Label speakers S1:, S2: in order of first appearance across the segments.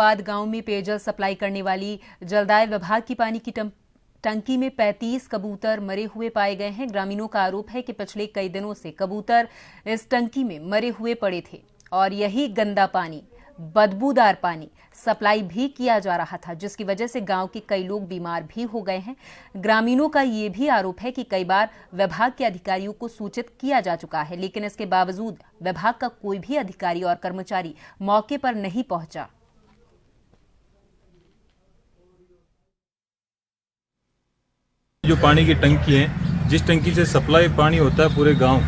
S1: बाद गांव में पेयजल सप्लाई करने वाली जलदाय विभाग की पानी की टंकी में 35 कबूतर मरे हुए पाए गए हैं। ग्रामीणों का आरोप है कि पिछले कई दिनों से कबूतर इस टंकी में मरे हुए पड़े थे और यही गंदा पानी, बदबूदार पानी सप्लाई भी किया जा रहा था, जिसकी वजह से गांव के कई लोग बीमार भी हो गए हैं। ग्रामीणों का ये भी आरोप है कि कई बार विभाग के अधिकारियों को सूचित किया जा चुका है, लेकिन इसके बावजूद विभाग का कोई भी अधिकारी और कर्मचारी मौके पर नहीं पहुंचा।
S2: जो पानी की टंकी है, जिस टंकी से सप्लाई पानी होता है पूरे गांव,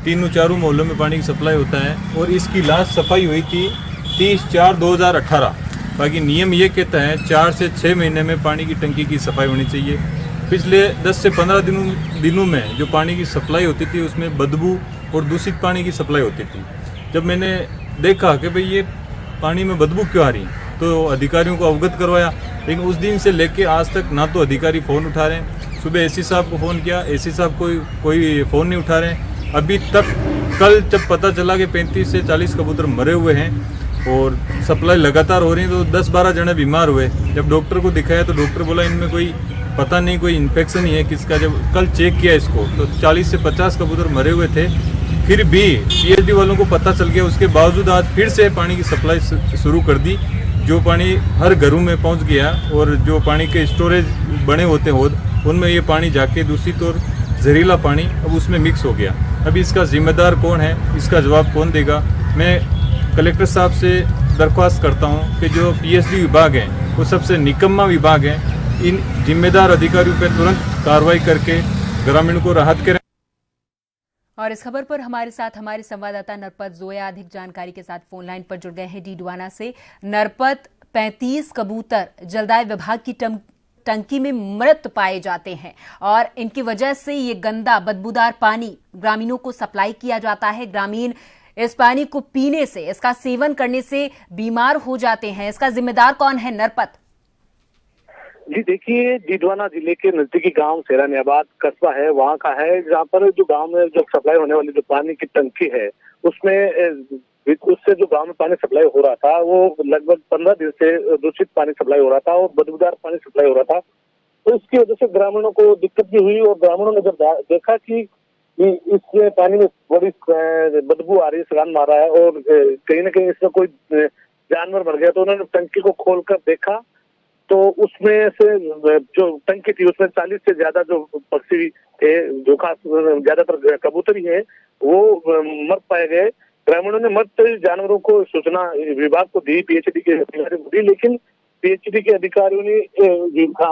S2: तीनों चारों मोहल्लों में पानी की सप्लाई होता है, और इसकी लास्ट सफाई हुई थी 30/4/2018। बाकी नियम ये कहता है 4 से 6 महीने में पानी की टंकी की सफाई होनी चाहिए। पिछले 10 से 15 दिनों में जो पानी की सप्लाई होती थी उसमें बदबू और दूषित पानी की सप्लाई होती थी। जब मैंने देखा कि भाई ये पानी में बदबू क्यों आ रही है, तो अधिकारियों को अवगत करवाया, लेकिन उस दिन से लेके आज तक ना तो अधिकारी फ़ोन उठा रहे हैं। सुबह एसी साहब को फ़ोन किया, एसी साहब कोई फ़ोन नहीं उठा रहे हैं अभी तक। कल जब पता चला कि 35 से 40 कबूतर मरे हुए हैं और सप्लाई लगातार हो रही है, तो 10-12 जने बीमार हुए। जब डॉक्टर को दिखाया तो डॉक्टर बोला इनमें कोई पता नहीं, कोई इन्फेक्शन ही है किसका। जब कल चेक किया इसको तो 40 से 50 कबूतर मरे हुए थे। फिर भी पीएचडी वालों को पता चल गया, उसके बावजूद आज फिर से पानी की सप्लाई शुरू कर दी। जो पानी हर घरों में पहुंच गया और जो पानी के स्टोरेज बने होते हैं उनमें ये पानी जाके दूषित और जहरीला पानी अब उसमें मिक्स हो गया। अभी इसका जिम्मेदार कौन है, इसका जवाब कौन देगा? मैं कलेक्टर साहब से दरख्वास्त करता हूं कि जो पीएचडी विभाग है वो सबसे निकम्मा विभाग है, इन जिम्मेदार अधिकारियों पर तुरंत कार्रवाई करके ग्रामीणों को राहत करें।
S1: और इस खबर पर हमारे साथ हमारे संवाददाता नरपत जोया अधिक जानकारी के साथ फोन लाइन पर जुड़ गए हैं डीडवाना से। नरपत, 35 कबूतर जलदाय विभाग की टंकी में मृत पाए जाते हैं और इनकी वजह से ये गंदा बदबूदार पानी ग्रामीणों को सप्लाई किया जाता है। ग्रामीण इस पानी को पीने से, इसका सेवन करने से बीमार हो जाते हैं। इसका जिम्मेदार कौन है नरपत?
S3: जी देखिए, डीडवाना जिले के नजदीकी गांव सेरानियाबाद कस्बा है, वहां का है, जहां पर जो गांव में जो सप्लाई होने वाली जो पानी की टंकी है उसमें उससे जो गांव में पानी सप्लाई हो रहा था वो लगभग 15 दिन से दूषित पानी सप्लाई हो रहा था और बदबूदार पानी सप्लाई हो रहा था। तो इसकी वजह से ग्रामीणों को दिक्कत भी हुई और ग्रामीणों ने जब देखा कि इसमें पानी में बड़ी बदबू आ रही है, सलान मार रहा है और कहीं ना कहीं इसमें कोई जानवर मर गया, तो उन्होंने टंकी को खोलकर देखा तो उसमें से जो टंकी थी उसमें 40 से ज्यादा जो पक्षी थे, जो खास ज्यादातर कबूतर ही है, वो मर पाए गए। ग्रामीणों ने मृत जानवरों को सूचना विभाग को दी, पीएचडी के अधिकारियों को दी, लेकिन पीएचडी के अधिकारियों ने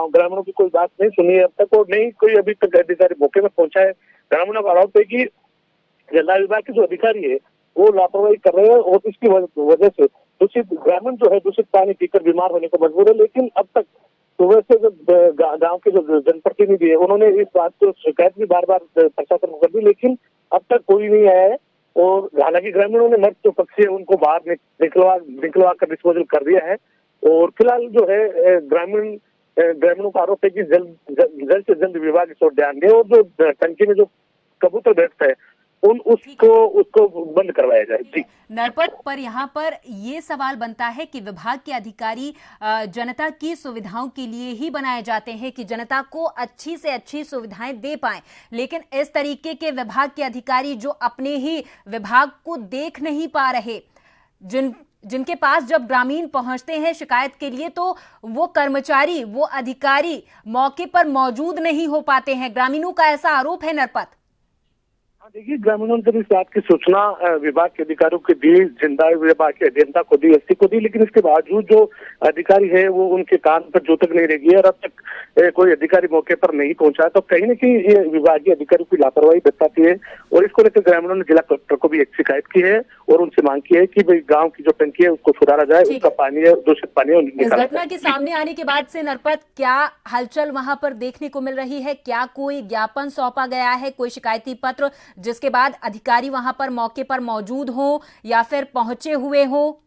S3: ग्रामीणों की कोई बात नहीं सुनी अब तक और नहीं कोई अभी तक अधिकारी मौके में पहुंचा है। ग्रामीणों का आरोप है कि जलदाय विभाग के जो अधिकारी है वो लापरवाही कर रहे हैं और इसकी वजह से दूषित ग्रामीण जो है दूषित पानी पीकर बीमार होने को मजबूर है। लेकिन अब तक सुबह से जब गांव के जो जनप्रतिनिधि है उन्होंने इस बात को शिकायत भी बार बार प्रशासन को कर दी, लेकिन अब तक कोई नहीं आया है। और हालांकि ग्रामीणों ने मृत जो पक्षी है उनको बाहर निकलवा कर डिस्पोजल कर दिया है और फिलहाल जो है ग्रामीणों का आरोप है कि जल्द से जल्द विभाग इस ओर ध्यान दे और जो टंकी में जो कबूतर बैठता है उसको बंद करवाया जाए। जी
S1: नरपत, पर यहाँ पर ये सवाल बनता है कि विभाग के अधिकारी जनता की सुविधाओं के लिए ही बनाए जाते हैं कि जनता को अच्छी से अच्छी सुविधाएं दे पाएं, लेकिन इस तरीके के विभाग के अधिकारी जो अपने ही विभाग को देख नहीं पा रहे, जिनके पास जब ग्रामीण पहुंचते हैं शिकायत के लिए तो वो कर्मचारी, वो अधिकारी मौके पर मौजूद नहीं हो पाते हैं। ग्रामीणों का ऐसा आरोप है नरपत।
S3: देखिए, ग्रामीणों ने इस बात की सूचना विभाग के अधिकारियों को दी, जलदाय विभाग के अभियंता को दी, एसपी को दी, लेकिन इसके बावजूद जो अधिकारी है वो उनके कान पर जो तक नहीं लगी और अब तक कोई अधिकारी मौके पर नहीं पहुंचा। तो कहीं न कहीं ये विभागीय अधिकारियों की लापरवाही बताती है और इसको लेकर ग्रामीणों ने जिला कलेक्टर को भी एक शिकायत की है और उनसे मांग की है कि भाई गाँव की जो टंकी है उसको सुधारा जाए, उसका पानी है दूषित पानी है।
S1: इस घटना के सामने आने के बाद से नरपत क्या हलचल वहां पर देखने को मिल रही है? क्या कोई ज्ञापन सौंपा गया है, कोई शिकायती पत्र जिसके बाद अधिकारी वहां पर मौके पर मौजूद हो या फिर पहुंचे हुए हो?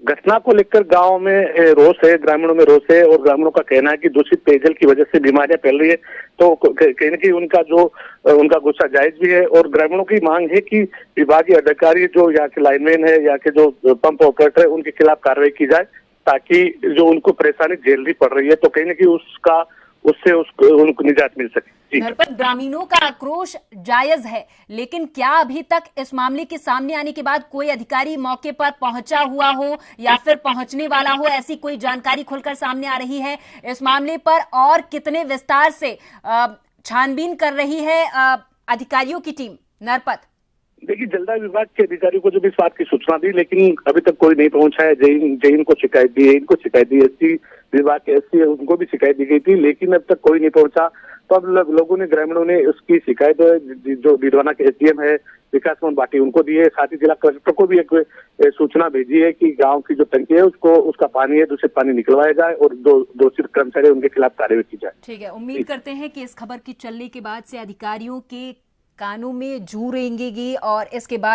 S3: घटना को लेकर गांव में रोष है, ग्रामीणों में रोष है और ग्रामीणों का कहना है कि दूषित पेयजल की वजह से बीमारियां फैल रही है। तो कहीं ना कहीं उनका गुस्सा जायज भी है और ग्रामीणों की मांग है कि विभागीय अधिकारी जो यहाँ के लाइनमैन है, यहाँ के जो पंप ऑपरेटर है, उनके खिलाफ कार्रवाई की जाए ताकि जो उनको परेशानी झेलनी पड़ रही है तो कहीं ना कहीं उससे उनको निजात मिल सके।
S1: नरपत, ग्रामीणों का आक्रोश जायज है, लेकिन क्या अभी तक इस मामले के सामने आने के बाद कोई अधिकारी मौके पर पहुंचा हुआ हो या फिर पहुंचने वाला हो, ऐसी कोई जानकारी खुलकर सामने आ रही है इस मामले पर? और कितने विस्तार से छानबीन कर रही है अधिकारियों की टीम? नरपत,
S3: देखिए, जलदाय विभाग के अधिकारियों को जब इस बात की सूचना दी लेकिन अभी तक कोई नहीं पहुंचा है। जैन को शिकायत दी है, इनको शिकायत दी, एससी विभाग के एससी है उनको भी शिकायत दी गई थी लेकिन अब तक कोई नहीं पहुंचा। तो अब लोगों ने, ग्रामीणों ने उसकी शिकायत जो डिडवाना के एसडीएम है विकास मोहन भाटी उनको दी है, साथ ही जिला कलेक्टर को भी एक सूचना भेजी है कि गांव की जो टंकी है उसका पानी है दूषित पानी निकलवाया जाए और दोषी कर्मचारी उनके खिलाफ कार्रवाई की जाए।
S1: ठीक है, उम्मीद करते हैं कि इस खबर की चलने के बाद से अधिकारियों के कानों में जू रेंगेगी और इसके बाद